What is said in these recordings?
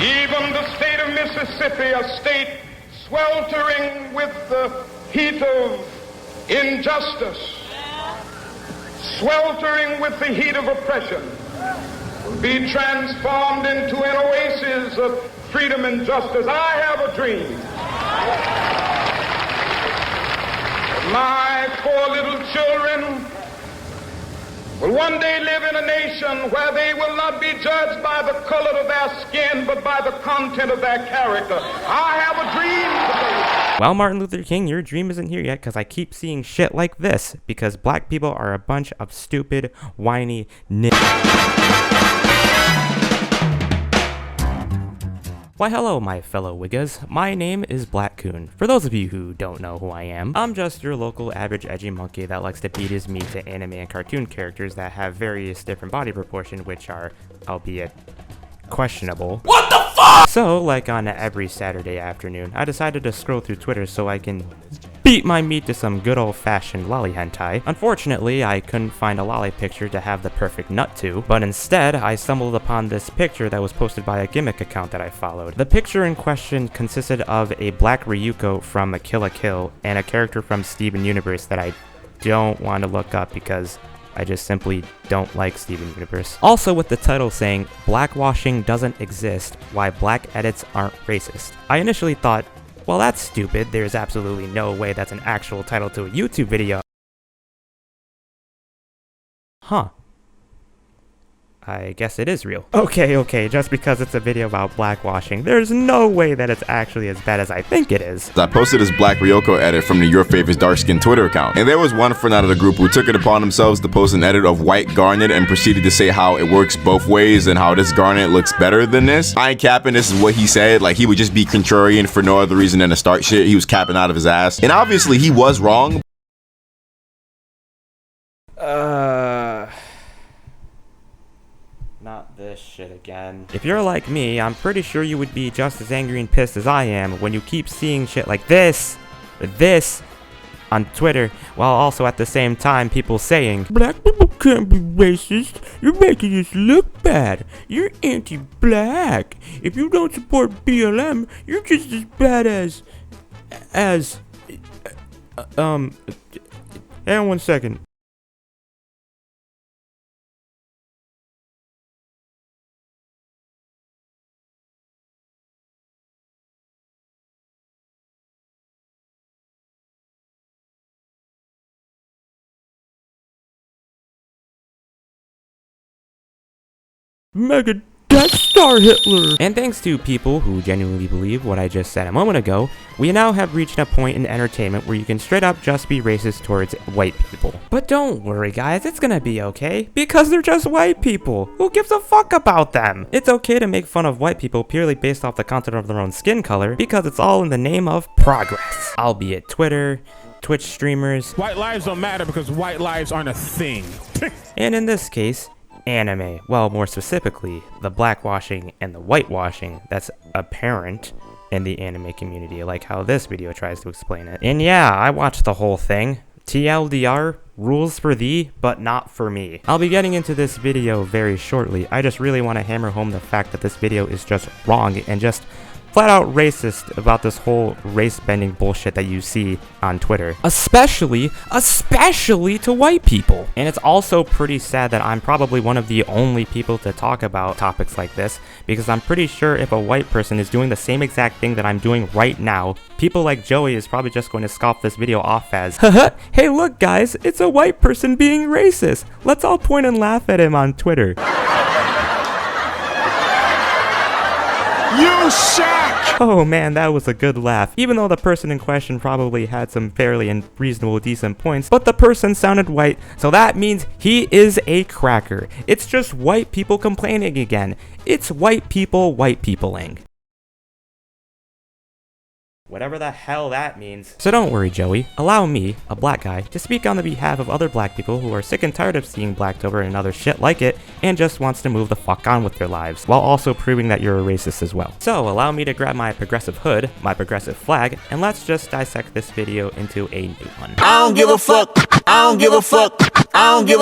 Even the state of Mississippi, a state sweltering with the heat of injustice, sweltering with the heat of oppression, will be transformed into an oasis of freedom and justice. I have a dream. My 4 little children will one day live in a nation where they will not be judged by the color of their skin, but by the content of their character. I have a dream today. Well, Martin Luther King, your dream isn't here yet, because I keep seeing shit like this, because black people are a bunch of stupid, whiny Why hello my fellow Wiggas, my name is Black Coon. For those of you who don't know who I am, I'm just your local average edgy monkey that likes to beat his meat to anime and cartoon characters that have various different body proportion, which are, albeit, questionable. What the fuck? So, like on every Saturday afternoon, I decided to scroll through Twitter so I can beat my meat to some good old-fashioned lolly hentai. Unfortunately, I couldn't find a lolly picture to have the perfect nut to, but instead, I stumbled upon this picture that was posted by a gimmick account that I followed. The picture in question consisted of a black Ryuko from Kill la Kill and a character from Steven Universe that I don't want to look up because I just simply don't like Steven Universe. Also with the title saying, "Blackwashing doesn't exist, why black edits aren't racist." I initially thought, well, that's stupid, there's absolutely no way that's an actual title to a YouTube video. Huh. I guess it is real. Okay, just because it's a video about blackwashing, there's no way that it's actually as bad as I think it is. I posted this Black Ryoko edit from the Your Favorites Dark Skin Twitter account, and there was one friend out of the group who took it upon themselves to post an edit of White Garnet and proceeded to say how it works both ways and how this Garnet looks better than this. I ain't capping, this is what he said, like he would just be contrarian for no other reason than to start shit. He was capping out of his ass, and obviously he was wrong. Not this shit again. If you're like me, I'm pretty sure you would be just as angry and pissed as I am when you keep seeing shit like this, or this, on Twitter, while also at the same time people saying, "Black people can't be racist, you're making us look bad, you're anti-black, if you don't support BLM, you're just as bad as, hang on 1 second. Mega Death Star Hitler! And thanks to people who genuinely believe what I just said a moment ago, we now have reached a point in entertainment where you can straight up just be racist towards white people. But don't worry guys, it's gonna be okay, because they're just white people. Who gives a fuck about them? It's okay to make fun of white people purely based off the content of their own skin color, because it's all in the name of progress. Albeit Twitter, Twitch streamers. White lives don't matter because white lives aren't a thing. And in this case, anime. Well, more specifically, the blackwashing and the whitewashing that's apparent in the anime community, like how this video tries to explain it. And yeah, I watched the whole thing. TLDR, rules for thee, but not for me. I'll be getting into this video very shortly. I just really want to hammer home the fact that this video is just wrong and just flat out racist about this whole race-bending bullshit that you see on Twitter. Especially to white people. And it's also pretty sad that I'm probably one of the only people to talk about topics like this, because I'm pretty sure if a white person is doing the same exact thing that I'm doing right now, people like Joey is probably just going to scoff this video off as, haha, hey look guys, it's a white person being racist. Let's all point and laugh at him on Twitter. You shack! Oh man, that was a good laugh. Even though the person in question probably had some fairly and reasonable decent points, but the person sounded white, so that means he is a cracker. It's just white people complaining again. It's white peopling. Whatever the hell that means. So don't worry, Joey. Allow me, a black guy, to speak on the behalf of other black people who are sick and tired of seeing Blacktober and other shit like it, and just wants to move the fuck on with their lives, while also proving that you're a racist as well. So allow me to grab my progressive hood, my progressive flag, and let's just dissect this video into a new one. I don't give a fuck. I don't give a fuck. I don't give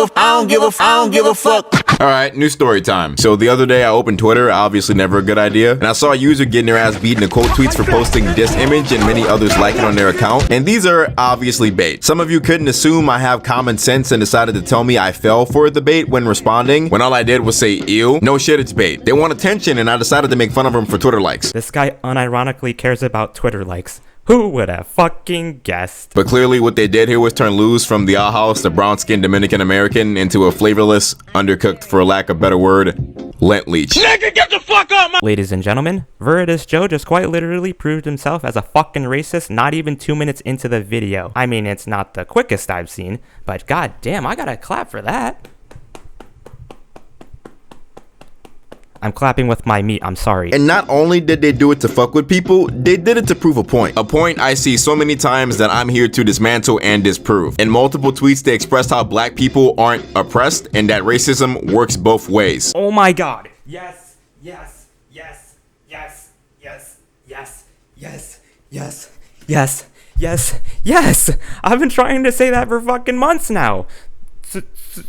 a fuck. Alright, new story time. So the other day I opened Twitter, obviously never a good idea, and I saw a user getting their ass beat in the quote tweets for posting this image and many others liking on their account, and these are obviously bait. Some of you couldn't assume I have common sense and decided to tell me I fell for the bait when responding, when all I did was say ew. No shit, it's bait. They want attention and I decided to make fun of them for Twitter likes. This guy unironically cares about Twitter likes. Who would have fucking guessed? But clearly what they did here was turn Luz from the house, the brown-skinned Dominican American, into a flavorless, undercooked, for lack of a better word, lent leech. Nigga, get the fuck out, my— Ladies and gentlemen, Veridis Joe just quite literally proved himself as a fucking racist not even 2 minutes into the video. I mean, it's not the quickest I've seen, but goddamn, I gotta clap for that. I'm clapping with my meat, I'm sorry. And not only did they do it to fuck with people, they did it to prove a point. A point I see so many times that I'm here to dismantle and disprove. In multiple tweets, they expressed how black people aren't oppressed and that racism works both ways. Oh my god. Yes, yes, yes, yes, yes, yes, yes, yes, yes, yes, yes. I've been trying to say that for fucking months now.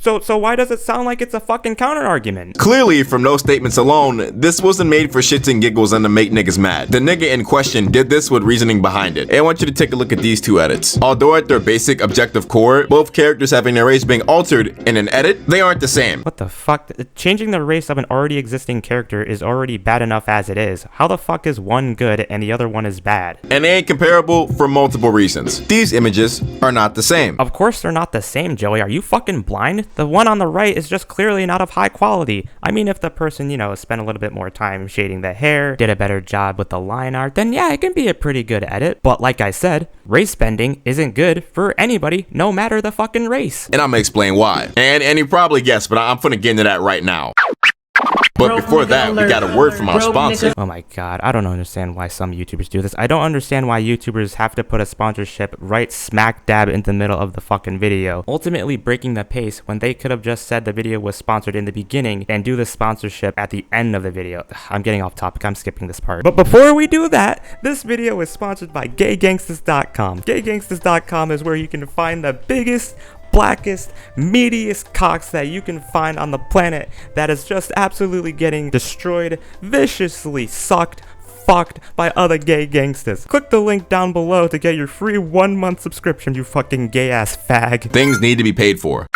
So why does it sound like it's a fucking counter argument? Clearly, from those statements alone, this wasn't made for shits and giggles and to make niggas mad. The nigga in question did this with reasoning behind it. And I want you to take a look at these two edits. Although at their basic objective core, both characters having their race being altered in an edit, they aren't the same. What the fuck? Changing the race of an already existing character is already bad enough as it is. How the fuck is one good and the other one is bad? And they ain't comparable for multiple reasons. These images are not the same. Of course they're not the same, Joey. Are you fucking blind? The one on the right is just clearly not of high quality. I mean, if the person, you know, spent a little bit more time shading the hair, did a better job with the line art, then yeah, it can be a pretty good edit. But like I said, race bending isn't good for anybody, no matter the fucking race. And I'm gonna explain why. And you probably guessed, but I'm finna get into that right now. But before that, we got a word from our sponsor. Oh my god, I don't understand why some YouTubers do this. I don't understand why YouTubers have to put a sponsorship right smack dab in the middle of the fucking video, ultimately breaking the pace when they could have just said the video was sponsored in the beginning and do the sponsorship at the end of the video. I'm getting off topic, I'm skipping this part. But before we do that, this video is sponsored by GAYGANGSTAS.com. GAYGANGSTAS.com is where you can find the biggest, blackest, meatiest cocks that you can find on the planet that is just absolutely getting destroyed, viciously sucked, fucked by other gay gangsters. Click the link down below to get your free 1-month subscription, you fucking gay ass fag. Things need to be paid for.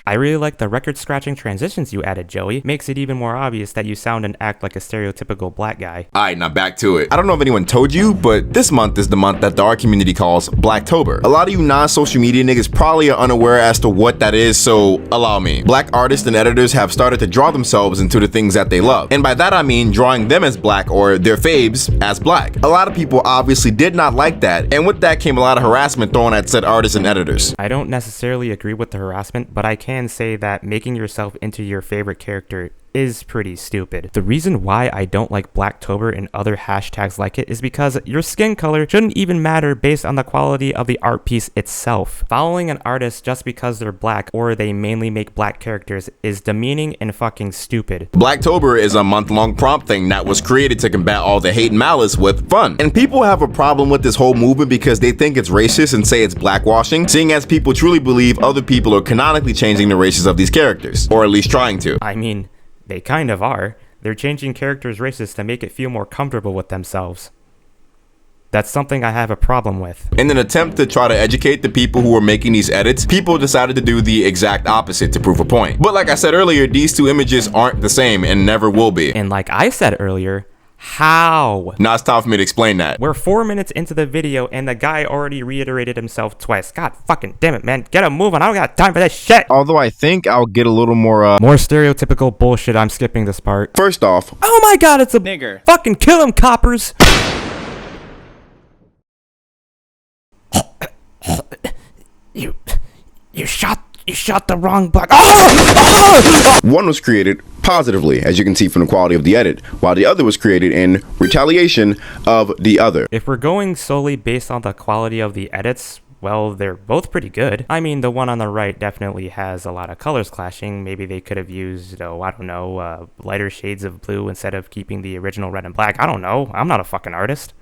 I really like the record-scratching transitions you added, Joey. Makes it even more obvious that you sound and act like a stereotypical black guy. Alright, now back to it. I don't know if anyone told you, but this month is the month that the art community calls Blacktober. A lot of you non-social media niggas probably are unaware as to what that is, so allow me. Black artists and editors have started to draw themselves into the things that they love. And by that I mean drawing them as black or their faves as black. A lot of people obviously did not like that, and with that came a lot of harassment thrown at said artists and editors. I don't necessarily agree with the harassment, but I can say that making yourself into your favorite character is pretty stupid. The reason why I don't like Blacktober and other hashtags like it is because your skin color shouldn't even matter based on the quality of the art piece itself. Following an artist just because they're black or they mainly make black characters is demeaning and fucking stupid. Blacktober is a month-long prompt thing that was created to combat all the hate and malice with fun. And people have a problem with this whole movement because they think it's racist and say it's blackwashing, seeing as people truly believe other people are canonically changing the races of these characters, or at least trying to. I mean, they kind of are. They're changing characters' races to make it feel more comfortable with themselves. That's something I have a problem with. In an attempt to try to educate the people who were making these edits, people decided to do the exact opposite to prove a point. But like I said earlier, these two images aren't the same and never will be. And like I said earlier, how? Now it's time for me to explain that. We're 4 minutes into the video and the guy already reiterated himself twice. God fucking damn it, man. Get a move on. I don't got time for this shit. Although I think I'll get a little more stereotypical bullshit. I'm skipping this part. First off, oh my god, it's a nigger. Fucking kill him, coppers. You shot the wrong black. One was created positively, as you can see from the quality of the edit, while the other was created in retaliation of the other. If we're going solely based on the quality of the edits, well, they're both pretty good. I mean, the one on the right definitely has a lot of colors clashing. Maybe they could have used, I don't know, lighter shades of blue instead of keeping the original red and black. I don't know. I'm not a fucking artist.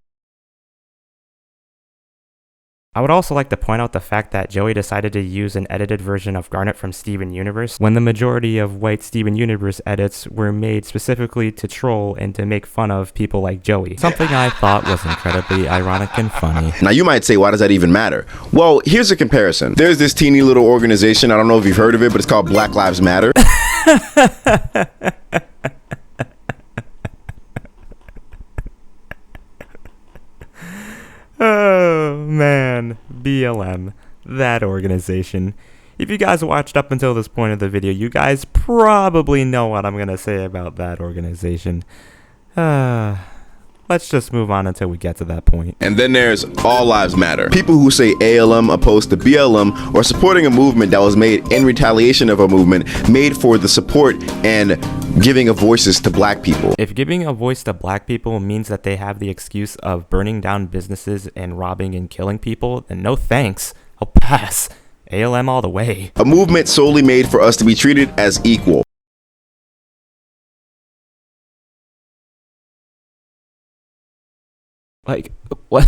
I would also like to point out the fact that Joey decided to use an edited version of Garnet from Steven Universe when the majority of white Steven Universe edits were made specifically to troll and to make fun of people like Joey. Something I thought was incredibly ironic and funny. Now you might say, why does that even matter? Well, here's a comparison. There's this teeny little organization, I don't know if you've heard of it, but it's called Black Lives Matter. Oh man, BLM, that organization. If you guys watched up until this point of the video, you guys probably know what I'm gonna say about that organization. Let's just move on until we get to that point. And then there's All Lives Matter. People who say ALM opposed to BLM or supporting a movement that was made in retaliation of a movement made for the support and giving of voices to black people. If giving a voice to black people means that they have the excuse of burning down businesses and robbing and killing people, then no thanks. I'll pass. ALM all the way. A movement solely made for us to be treated as equal. Like, what?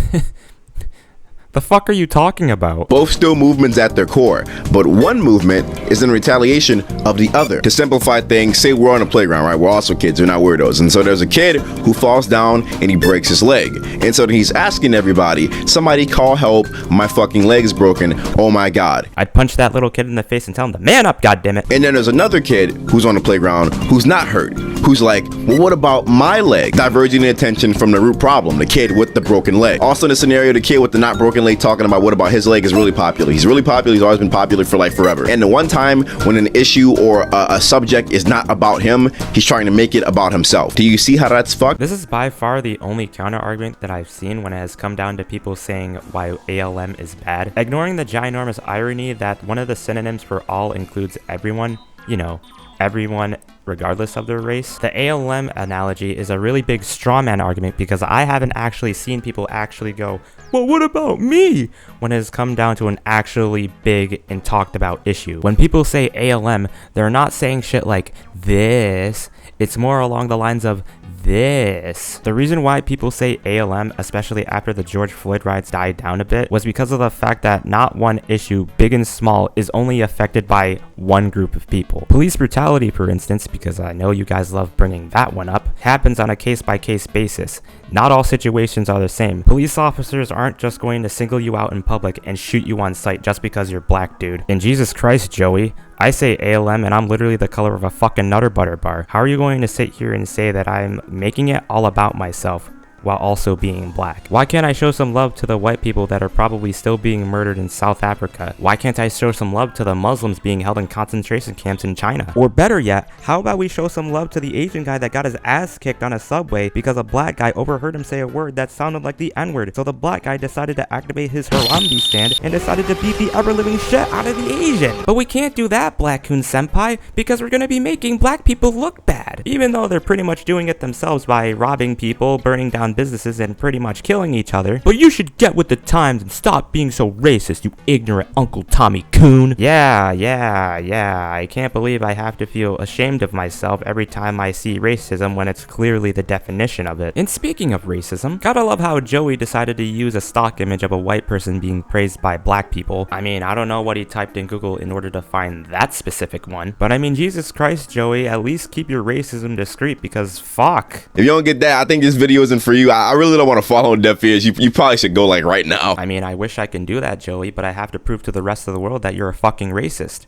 The fuck are you talking about? Both still movements at their core, but one movement is in retaliation of the other. To simplify things, say we're on a playground, right? We're also kids, we're not weirdos. And so there's a kid who falls down and he breaks his leg. And so he's asking everybody, somebody call help, my fucking leg's broken, oh my god. I'd punch that little kid in the face and tell him to man up, goddammit. And then there's another kid who's on the playground who's not hurt, who's like, well, what about my leg? Diverging the attention from the root problem, the kid with the broken leg. Also in the scenario, the kid with the not broken leg talking about what about his leg is really popular. He's really popular. He's always been popular for like forever. And the one time when an issue or a subject is not about him, he's trying to make it about himself. Do you see how that's fucked? This is by far the only counter argument that I've seen when it has come down to people saying why ALM is bad. Ignoring the ginormous irony that one of the synonyms for all includes everyone, you know, everyone regardless of their race. The ALM analogy is a really big straw man argument because I haven't actually seen people actually go, well, what about me? When it has come down to an actually big and talked about issue. When people say ALM, they're not saying shit like this. It's more along the lines of this. The reason why people say ALM, especially after the George Floyd riots died down a bit, was because of the fact that not one issue, big and small, is only affected by one group of people. Police brutality, for instance, because I know you guys love bringing that one up, happens on a case-by-case basis. Not all situations are the same. Police officers aren't just going to single you out in public and shoot you on sight just because you're black, dude. And Jesus Christ, Joey, I say ALM and I'm literally the color of a fucking Nutter Butter bar. How are you going to sit here and say that I'm making it all about myself while also being black? Why can't I show some love to the white people that are probably still being murdered in South Africa? Why can't I show some love to the Muslims being held in concentration camps in China? Or better yet, how about we show some love to the Asian guy that got his ass kicked on a subway because a black guy overheard him say a word that sounded like the N-word, so the black guy decided to activate his Harambe stand and decided to beat the ever-living shit out of the Asian. But we can't do that, Black Coon Senpai, because we're gonna be making black people look bad, even though they're pretty much doing it themselves by robbing people, burning down businesses, and pretty much killing each other. But you should get with the times and stop being so racist, you ignorant Uncle Tommy Coon. Yeah, I can't believe I have to feel ashamed of myself every time I see racism when it's clearly the definition of it. And speaking of racism, gotta love how Joey decided to use a stock image of a white person being praised by black people. I mean, I don't know what he typed in Google in order to find that specific one, but I mean, Jesus Christ, Joey, at least keep your racism discreet, because fuck. If you don't get that, I think this video isn't for you. I really don't want to follow deaf ears. You probably should go like right now. I mean, I wish I can do that, Joey, but I have to prove to the rest of the world that you're a fucking racist.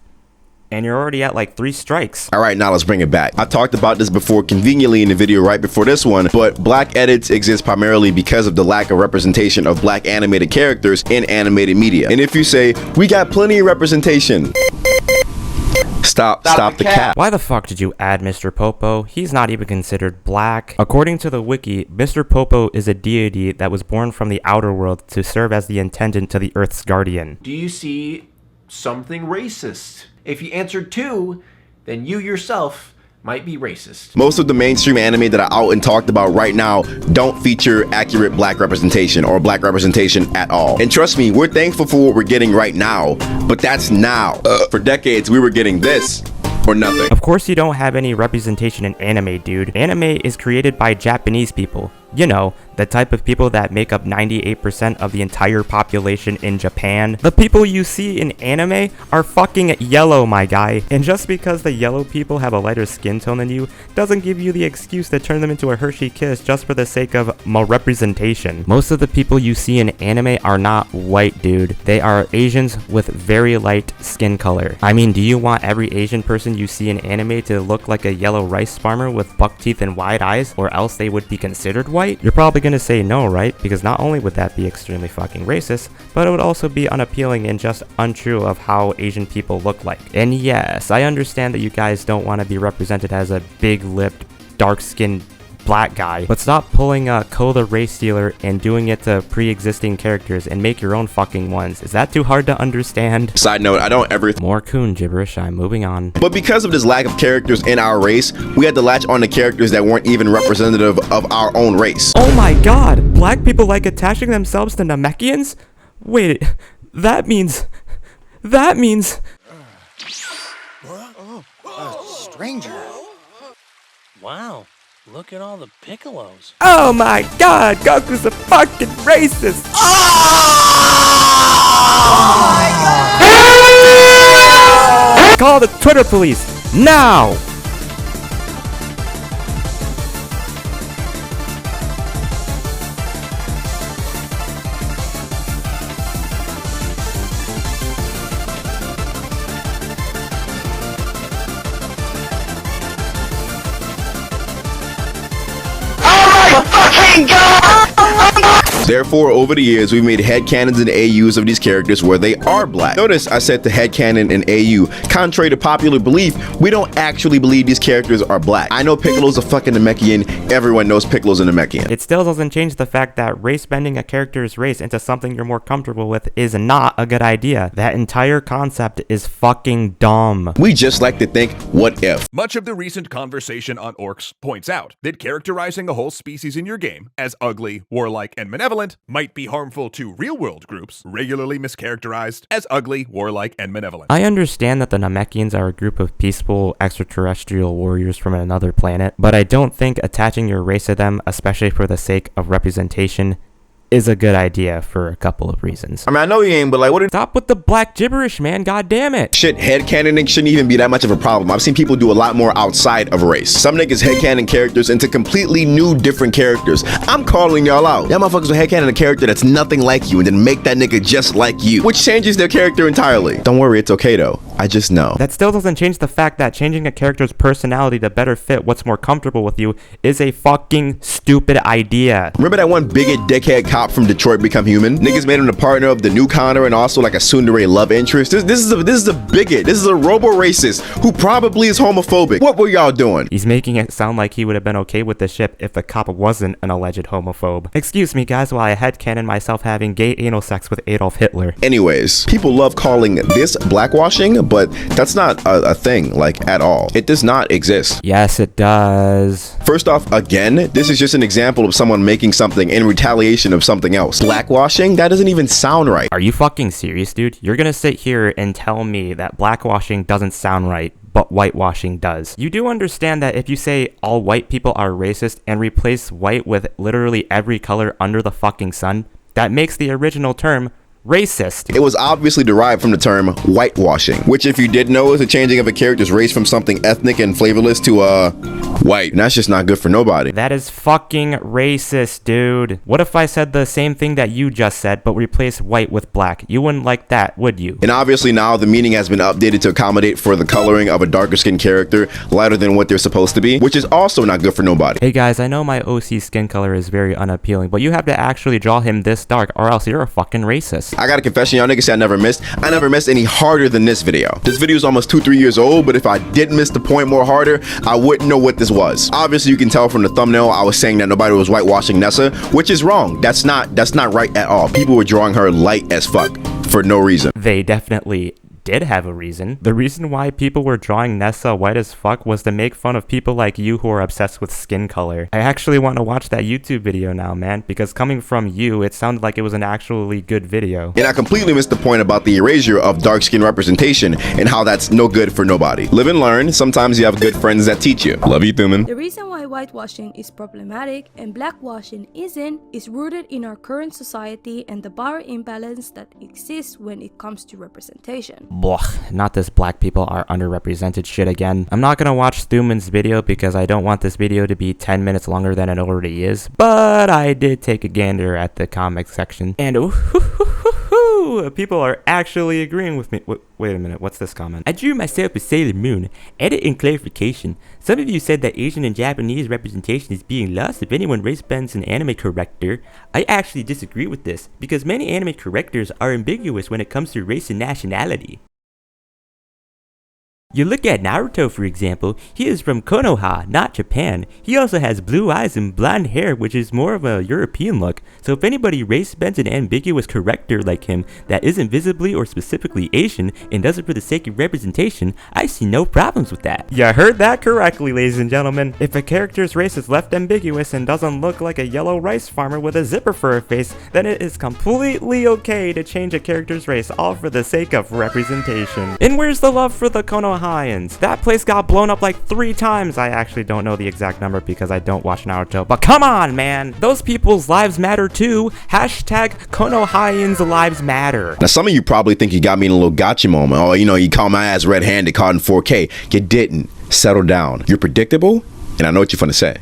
And you're already at like 3 strikes. All right, now let's bring it back. I talked about this before conveniently in the video right before this one, but black edits exist primarily because of the lack of representation of black animated characters in animated media. And if you say, we got plenty of representation, Stop the cap. Why the fuck did you add Mr. Popo? He's not even considered black. According to the wiki, Mr. Popo is a deity that was born from the outer world to serve as the attendant to the Earth's guardian. Do you see something racist? If you answered 2, then you yourself might be racist. Most of the mainstream anime that are out and talked about right now don't feature accurate black representation or black representation at all. And trust me, we're thankful for what we're getting right now, but that's now. For decades, we were getting this or nothing. Of course you don't have any representation in anime, dude. Anime is created by Japanese people. You know, the type of people that make up 98% of the entire population in Japan. The people you see in anime are fucking yellow, my guy. And just because the yellow people have a lighter skin tone than you doesn't give you the excuse to turn them into a Hershey Kiss just for the sake of representation. Most of the people you see in anime are not white, dude. They are Asians with very light skin color. I mean, do you want every Asian person you see in anime to look like a yellow rice farmer with buck teeth and wide eyes, or else they would be considered white? You're probably gonna say no, right? Because not only would that be extremely fucking racist, but it would also be unappealing and just untrue of how Asian people look like. And yes, I understand that you guys don't want to be represented as a big-lipped, dark-skinned black guy, but stop pulling a Ko the Race Stealer and doing it to pre-existing characters and make your own fucking ones. Is that too hard to understand? Side note, I don't ever... More coon gibberish, I'm moving on. But because of this lack of characters in our race, we had to latch on to characters that weren't even representative of our own race. Oh my god! Black people like attaching themselves to Namekians? Wait, that means... Stranger. Wow, look at all the piccolos. Oh my god, Goku's a fucking racist! Oh! Call the Twitter police, now! Therefore, over the years, we've made headcanons and AUs of these characters where they are black. Notice I said the headcanon and AU. Contrary to popular belief, we don't actually believe these characters are black. I know Piccolo's a fucking Namekian. Everyone knows Piccolo's a Namekian. It still doesn't change the fact that race bending a character's race into something you're more comfortable with is not a good idea. That entire concept is fucking dumb. We just like to think, what if? Much of the recent conversation on orcs points out that characterizing a whole species in your game as ugly, warlike, and malevolent might be harmful to real-world groups regularly mischaracterized as ugly, warlike, and malevolent. I understand that the Namekians are a group of peaceful extraterrestrial warriors from another planet, but I don't think attaching your race to them, especially for the sake of representation, is a good idea for a couple of reasons. I mean, I know you ain't, but like, what? Stop with the black gibberish, man. God damn it. Shit, headcanoning shouldn't even be that much of a problem. I've seen people do a lot more outside of race. Some niggas headcanon characters into completely new, different characters. I'm calling y'all out. Y'all motherfuckers will headcanon a character that's nothing like you and then make that nigga just like you, which changes their character entirely. Don't worry, it's okay though. I just know. That still doesn't change the fact that changing a character's personality to better fit what's more comfortable with you is a fucking stupid idea. Remember that one bigot dickhead cop from Detroit Become Human? Niggas made him the partner of the new Connor and also like a tsundere love interest. This is a bigot. This is a robo-racist who probably is homophobic. What were y'all doing? He's making it sound like he would have been okay with the ship if the cop wasn't an alleged homophobe. Excuse me guys while I headcanon myself having gay anal sex with Adolf Hitler. Anyways, people love calling this blackwashing, but that's not a thing, like, at all. It does not exist. Yes, it does. First off, again, this is just an example of someone making something in retaliation of something else. Blackwashing? That doesn't even sound right. Are you fucking serious, dude? You're gonna sit here and tell me that blackwashing doesn't sound right, but whitewashing does. You do understand that if you say all white people are racist and replace white with literally every color under the fucking sun, that makes the original term racist. It was obviously derived from the term whitewashing, which if you did know is the changing of a character's race from something ethnic and flavorless to white, and that's just not good for nobody. That is fucking racist, dude. What if I said the same thing that you just said but replaced white with black? You wouldn't like that, would you? And obviously now the meaning has been updated to accommodate for the coloring of a darker skinned character lighter than what they're supposed to be, which is also not good for nobody. Hey guys, I know my OC skin color is very unappealing, but you have to actually draw him this dark or else you're a fucking racist. I got a confession, y'all niggas say I never missed. I never missed any harder than this video. This video is almost 2-3 years old, but if I did miss the point more harder, I wouldn't know what this was. Obviously, you can tell from the thumbnail I was saying that nobody was whitewashing Nessa, which is wrong. That's not right at all. People were drawing her light as fuck for no reason. They definitely did have a reason. The reason why people were drawing Nessa white as fuck was to make fun of people like you who are obsessed with skin color. I actually want to watch that YouTube video now, man, because coming from you, it sounded like it was an actually good video. And I completely missed the point about the erasure of dark skin representation and how that's no good for nobody. Live and learn. Sometimes you have good friends that teach you. Love you, Thuman. The reason why whitewashing is problematic and blackwashing isn't is rooted in our current society and the power imbalance that exists when it comes to representation. Blah, not this black people are underrepresented shit again. I'm not gonna watch Thuman's video because I don't want this video to be 10 minutes longer than it already is, but I did take a gander at the comic section, and people are actually agreeing with me. Wait a minute, what's this comment? I drew myself a Sailor Moon. Edit and clarification. Some of you said that Asian and Japanese representation is being lost if anyone race bends an anime corrector. I actually disagree with this, because many anime correctors are ambiguous when it comes to race and nationality. You look at Naruto, for example. He is from Konoha, not Japan. He also has blue eyes and blonde hair, which is more of a European look. So if anybody race bends an ambiguous corrector like him that isn't visibly or specifically Asian and does it for the sake of representation, I see no problems with that. You heard that correctly, ladies and gentlemen. If a character's race is left ambiguous and doesn't look like a yellow rice farmer with a zipper for a face, then it is completely okay to change a character's race, all for the sake of representation. And where's the love for the Konoha? That place got blown up like 3 times. I actually don't know the exact number because I don't watch Naruto, but come on, man. Those people's lives matter too. Hashtag Konohans lives matter. Now, some of you probably think you got me in a little gotcha moment. Oh, you know, you caught my ass red-handed, caught in 4K. You didn't. Settle down. You're predictable, and I know what you're gonna say.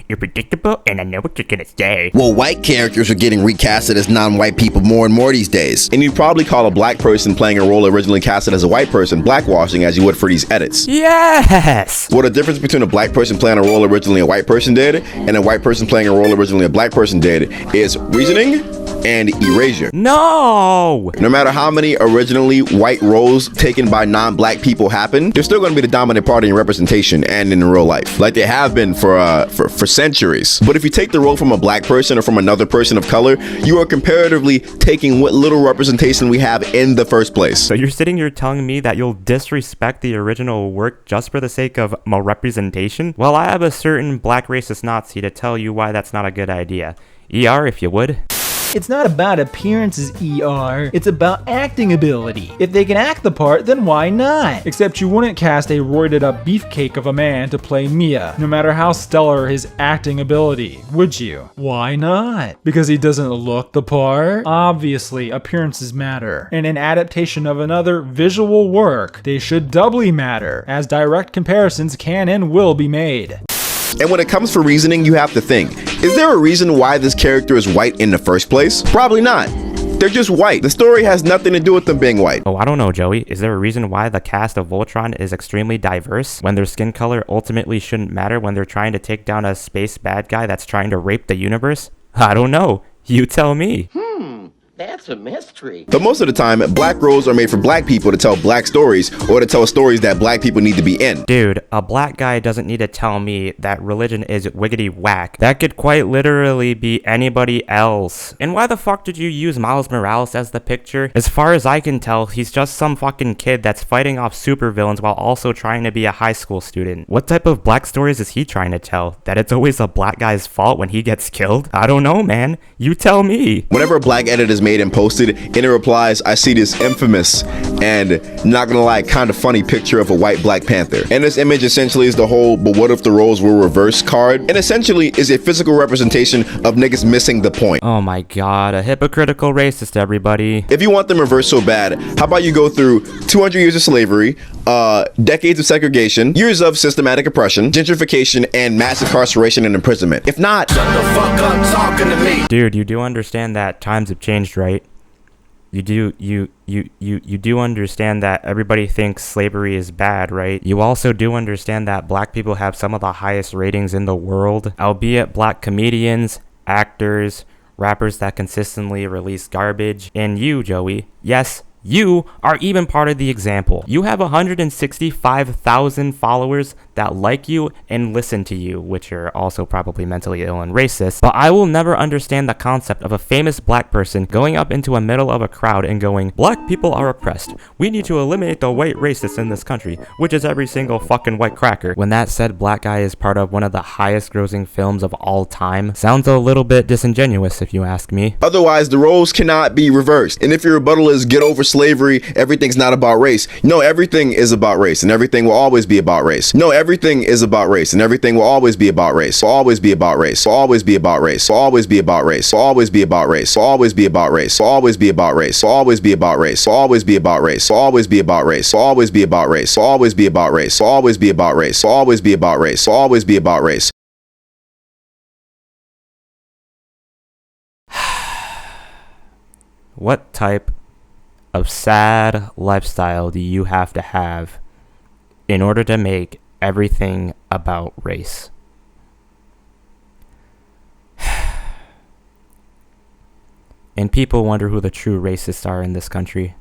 You're predictable, and I know what you're gonna say. Well, white characters are getting recasted as non-white people more and more these days. And you'd probably call a black person playing a role originally casted as a white person blackwashing, as you would for these edits. Yes! Well, the difference between a black person playing a role originally a white person did and a white person playing a role originally a black person did is reasoning and erasure. No! No matter how many originally white roles taken by non-black people happen, they're still going to be the dominant party in representation and in real life, like they have been for centuries. But if you take the role from a black person or from another person of color, you are comparatively taking what little representation we have in the first place. So you're sitting here telling me that you'll disrespect the original work just for the sake of more representation? Well, I have a certain black racist Nazi to tell you why that's not a good idea. ER, if you would. It's not about appearances, ER. It's about acting ability. If they can act the part, then why not? Except you wouldn't cast a roided up beefcake of a man to play Mia, no matter how stellar his acting ability, would you? Why not? Because he doesn't look the part? Obviously, appearances matter. In an adaptation of another visual work, they should doubly matter, as direct comparisons can and will be made. And when it comes for reasoning, you have to think, is there a reason why this character is white in the first place? Probably not. They're just white. The story has nothing to do with them being white. Oh, I don't know, Joey. Is there a reason why the cast of Voltron is extremely diverse when their skin color ultimately shouldn't matter when they're trying to take down a space bad guy that's trying to rape the universe? I don't know. You tell me. That's a mystery. But most of the time, black roles are made for black people to tell black stories or to tell stories that black people need to be in. Dude, a black guy doesn't need to tell me that religion is wiggity whack. That could quite literally be anybody else. And why the fuck did you use Miles Morales as the picture? As far as I can tell, he's just some fucking kid that's fighting off supervillains while also trying to be a high school student. What type of black stories is he trying to tell? That it's always a black guy's fault when he gets killed? I don't know, man. You tell me. Whenever a black edit is made and posted, in the replies, I see this infamous and, not gonna lie, kind of funny picture of a white Black Panther. And this image essentially is the whole "but what if the roles were reversed" card, and essentially is a physical representation of niggas missing the point. Oh my god, a hypocritical racist, everybody. If you want them reversed so bad, how about you go through 200 years of slavery, decades of segregation, years of systematic oppression, gentrification, and mass incarceration and imprisonment. If not, Shut the fuck up talking to me. Dude, you do understand that times have changed, right? You do understand that everybody thinks slavery is bad, right? You also do understand that black people have some of the highest ratings in the world, albeit black comedians, actors, rappers that consistently release garbage. And you, Joey, yes, you are even part of the example. You have 165,000 followers that like you and listen to you, which are also probably mentally ill and racist, but I will never understand the concept of a famous black person going up into the middle of a crowd and going, "Black people are oppressed. We need to eliminate the white racists in this country," which is every single fucking white cracker. When that said black guy is part of one of the highest grossing films of all time, sounds a little bit disingenuous if you ask me. Otherwise, the roles cannot be reversed. And if your rebuttal is get over slavery, everything's not about race. No, everything is about race, and everything will always be about race. No, everything is about race, and everything will always be about race. Will always be about race. Will always be about race. Will always be about race. Will always be about race. Will always be about race. Will always be about race. Will always be about race. Will always be about race. Will always be about race. Will always be about race. Will always be about race. Will always be about race. Will always be about race. Will always be about race. What type of sad lifestyle do you have to have in order to make everything about race? And people wonder who the true racists are in this country.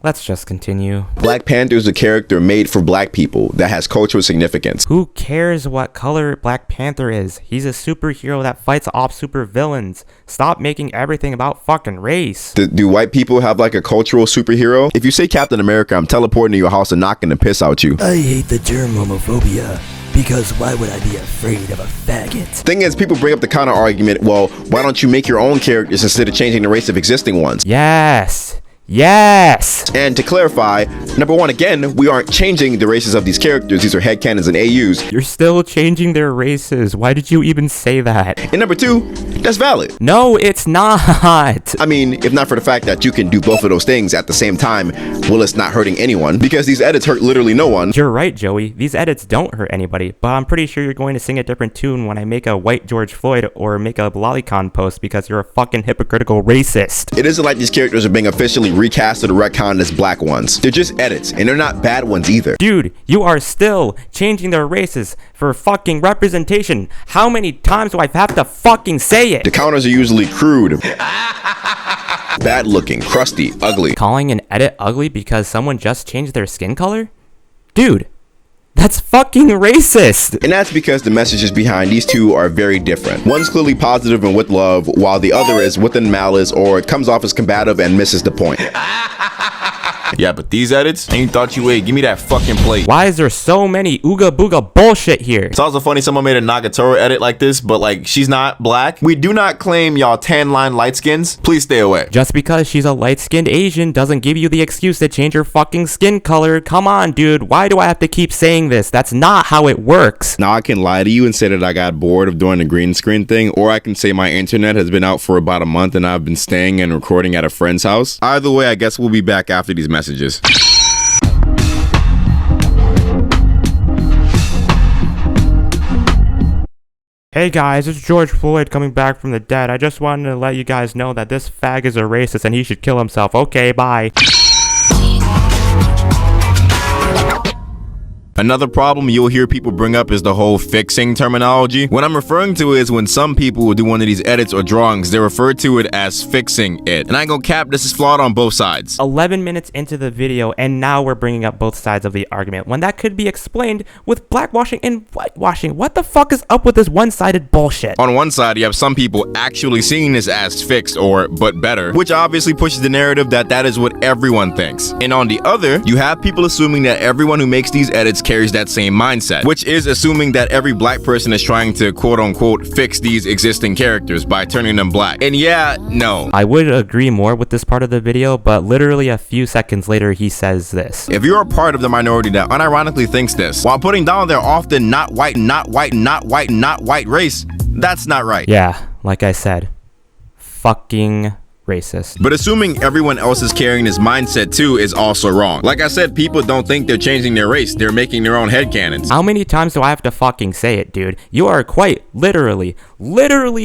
Let's just continue. Black Panther is a character made for black people that has cultural significance. Who cares what color Black Panther is? He's a superhero that fights off supervillains. Stop making everything about fucking race. Do white people have like a cultural superhero? If you say Captain America, I'm teleporting to your house and knocking the piss out you. I hate the term homophobia. Because why would I be afraid of a faggot? Thing is, people bring up the counter argument, well, why don't you make your own characters instead of changing the race of existing ones? Yes. Yes! And to clarify, number one, again, we aren't changing the races of these characters. These are headcanons and AUs. You're still changing their races. Why did you even say that? And number two, that's valid. No, it's not. I mean, if not for the fact that you can do both of those things at the same time, well, it's not hurting anyone, because these edits hurt literally no one. You're right, Joey. These edits don't hurt anybody, but I'm pretty sure you're going to sing a different tune when I make a white George Floyd or make a lolicon post because you're a fucking hypocritical racist. It isn't like these characters are being officially recast or retconned as black ones. They're just edits, and they're not bad ones either. Dude, you are still changing their races for fucking representation. How many times do I have to fucking say it? The counters are usually crude, bad looking, crusty, ugly. Calling an edit ugly because someone just changed their skin color? Dude, that's fucking racist. And that's because the messages behind these two are very different. One's clearly positive and with love, while the other is within malice or it comes off as combative and misses the point. Yeah, but these edits, ain't thought you would. Give me that fucking plate. Why is there so many ooga booga bullshit here? It's also funny someone made a Nagatoro edit like this, but like she's not black. We do not claim y'all tan line light skins. Please stay away. Just because she's a light-skinned Asian doesn't give you the excuse to change your fucking skin color. Come on, dude. Why do I have to keep saying this? That's not how it works. Now I can lie to you and say that I got bored of doing the green screen thing, or I can say my internet has been out for about a month and I've been staying and recording at a friend's house. Either way, I guess we'll be back after these messages. Hey guys, it's George Floyd coming back from the dead. I just wanted to let you guys know that this fag is a racist and he should kill himself. Okay, bye. Another problem you'll hear people bring up is the whole fixing terminology. What I'm referring to is when some people will do one of these edits or drawings, they refer to it as fixing it. And I ain't gonna cap, this is flawed on both sides. 11 minutes into the video and now we're bringing up both sides of the argument when that could be explained with blackwashing and whitewashing. What the fuck is up with this one-sided bullshit? On one side, you have some people actually seeing this as fixed or but better, which obviously pushes the narrative that that is what everyone thinks. And on the other, you have people assuming that everyone who makes these edits carries that same mindset, which is assuming that every black person is trying to quote unquote fix these existing characters by turning them black. And yeah, no. I would agree more with this part of the video, but literally a few seconds later he says this. If you're a part of the minority that unironically thinks this, while putting down their often not white, not white, not white, not white race, that's not right. Yeah, like I said, fucking racist. But assuming everyone else is carrying this mindset too is also wrong. Like I said, people don't think they're changing their race, they're making their own headcanons. How many times do I have to fucking say it, dude? You are quite literally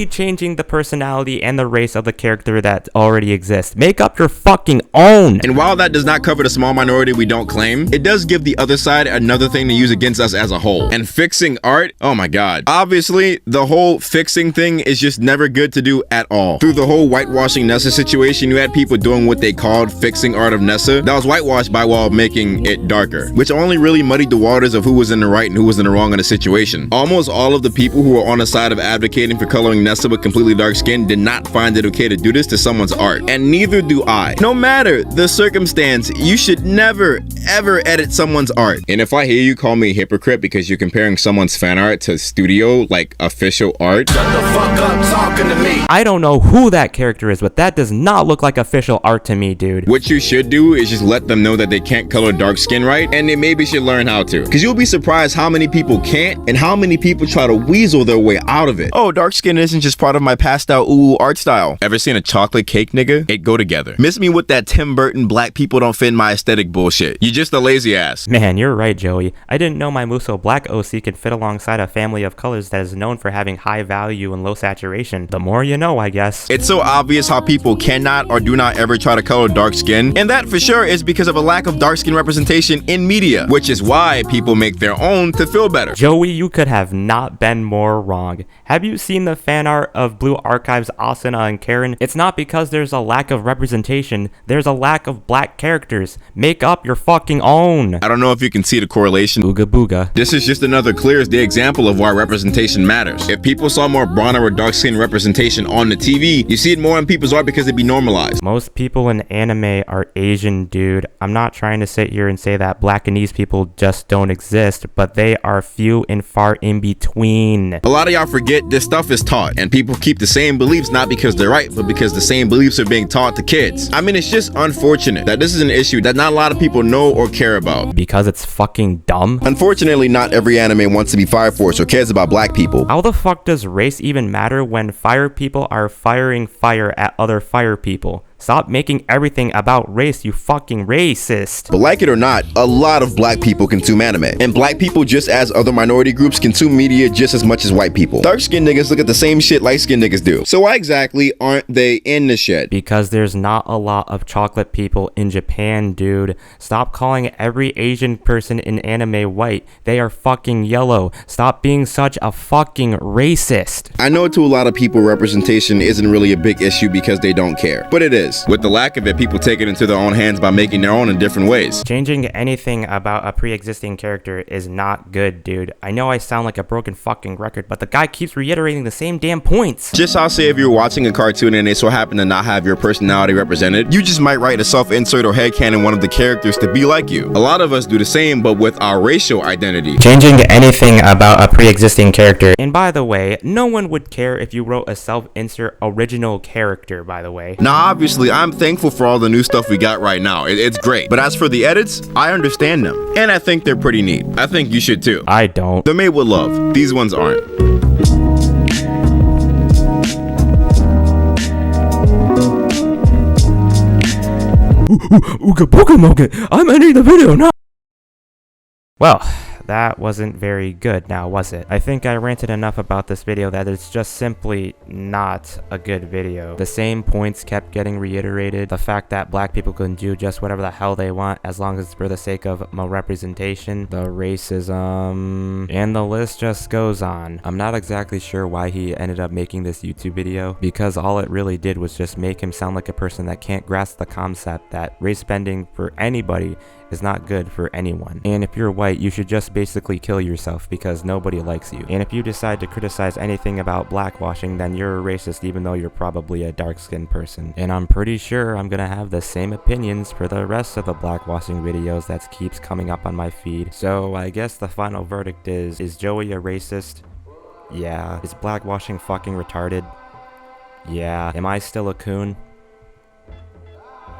changing the personality and the race of the character that already exists. Make up your fucking own. And while that does not cover the small minority we don't claim, it does give the other side another thing to use against us as a whole. And fixing art, oh my god. Obviously, the whole fixing thing is just never good to do at all. Through the whole whitewashing necessary Nessa situation, you had people doing what they called fixing art of Nessa that was whitewashed by while making it darker, which only really muddied the waters of who was in the right and who was in the wrong in the situation. Almost all of the people who were on the side of advocating for coloring Nessa with completely dark skin did not find it okay to do this to someone's art, and neither do I. No matter the circumstance, you should never ever edit someone's art. And if I hear you call me a hypocrite because you're comparing someone's fan art to studio, like official art, Shut the fuck up talking to me. I don't know who that character is, but that does not look like official art to me, dude. what you should do is just let them know that they can't color dark skin right, and they maybe should learn how to. Because you'll be surprised how many people can't and how many people try to weasel their way out of it. Oh, dark skin isn't just part of my pastel ooh art style. Ever seen a chocolate cake nigga? It go together. Miss me with that Tim Burton black people don't fit in my aesthetic bullshit. You just a lazy ass. Man, you're right, Joey. I didn't know my Muso Black OC could fit alongside a family of colors that is known for having high value and low saturation. The more you know, I guess. It's so obvious how people cannot or do not ever try to color dark skin, and that for sure is because of a lack of dark skin representation in media, which is why people make their own to feel better. Joey, you could have not been more wrong. Have you seen the fan art of Blue Archives Asuna and Karen? It's not because there's a lack of representation, there's a lack of black characters. Make up your fucking own. I don't know if you can see the correlation. Booga booga. This is just another clear as day example of why representation matters. If people saw more brown or dark skin representation on the TV, you see it more in people's art because it'd be normalized. Most people in anime are Asian, dude. I'm not trying to sit here and say that Blackanese people just don't exist, but they are few and far in between. A lot of y'all forget this stuff is taught, and people keep the same beliefs not because they're right, but because the same beliefs are being taught to kids. I mean, it's just unfortunate that this is an issue that not a lot of people know or care about. Because it's fucking dumb? Unfortunately, not every anime wants to be Fire Force or cares about black people. How the fuck does race even matter when fire people are firing fire at other fire people? Stop making everything about race, you fucking racist. But like it or not, a lot of black people consume anime. And black people, just as other minority groups, consume media just as much as white people. Dark-skinned niggas look at the same shit light-skinned niggas do. So why exactly aren't they in the shit? Because there's not a lot of chocolate people in Japan, dude. Stop calling every Asian person in anime white. They are fucking yellow. Stop being such a fucking racist. I know to a lot of people representation isn't really a big issue because they don't care. But it is. With the lack of it, people take it into their own hands by making their own in different ways. Changing anything about a pre-existing character is not good, dude. I know I sound like a broken fucking record, but the guy keeps reiterating the same damn points. Just how, say, if you're watching a cartoon and they so happen to not have your personality represented, you just might write a self-insert or headcanon one of the characters to be like you. A lot of us do the same, but with our racial identity. Changing anything about a pre-existing character. And by the way, no one would care if you wrote a self-insert original character, by the way. Now, obviously, I'm thankful for all the new stuff we got right now. It's great. But as for the edits, I understand them. And I think they're pretty neat. I think you should too. I don't. They're made with love. These ones aren't. Ooga booga moga. I'm ending the video now. Well, that wasn't very good now, was it? I think I ranted enough about this video that it's just simply not a good video. The same points kept getting reiterated. The fact that black people can do just whatever the hell they want as long as it's for the sake of more representation. The racism. And the list just goes on. I'm not exactly sure why he ended up making this YouTube video, because all it really did was just make him sound like a person that can't grasp the concept that race bending for anybody is not good for anyone. And if you're white, you should just basically kill yourself because nobody likes you. And if you decide to criticize anything about blackwashing, then you're a racist even though you're probably a dark-skinned person. And I'm pretty sure I'm gonna have the same opinions for the rest of the blackwashing videos that keeps coming up on my feed. So I guess the final verdict is Joey a racist? Yeah. Is blackwashing fucking retarded? Yeah. Am I still a coon?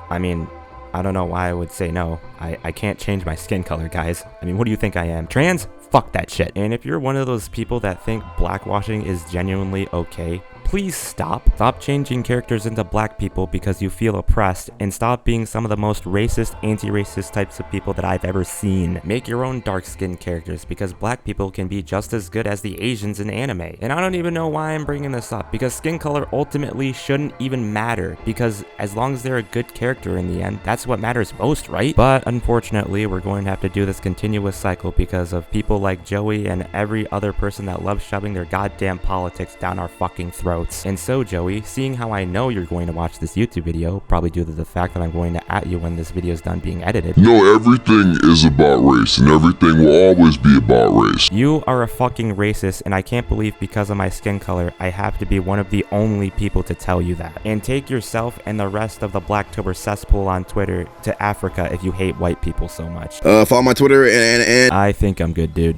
I mean, I don't know why I would say no. I can't change my skin color, guys. I mean, what do you think I am? Trans? Fuck that shit. And if you're one of those people that think blackwashing is genuinely okay, please stop. Stop changing characters into black people because you feel oppressed, and stop being some of the most racist, anti-racist types of people that I've ever seen. Make your own dark-skinned characters because black people can be just as good as the Asians in anime. And I don't even know why I'm bringing this up, because skin color ultimately shouldn't even matter, because as long as they're a good character in the end, that's what matters most, right? But unfortunately, we're going to have to do this continuous cycle because of people like Joey and every other person that loves shoving their goddamn politics down our fucking throat. throats. And so Joey, seeing how I know you're going to watch this YouTube video, probably due to the fact that I'm going to at you when this video is done being edited. No, everything is about race, and everything will always be about race. You are a fucking racist, and I can't believe because of my skin color, I have to be one of the only people to tell you that. And take yourself and the rest of the Blacktober cesspool on Twitter to Africa if you hate white people so much. Follow my Twitter and I think I'm good, dude.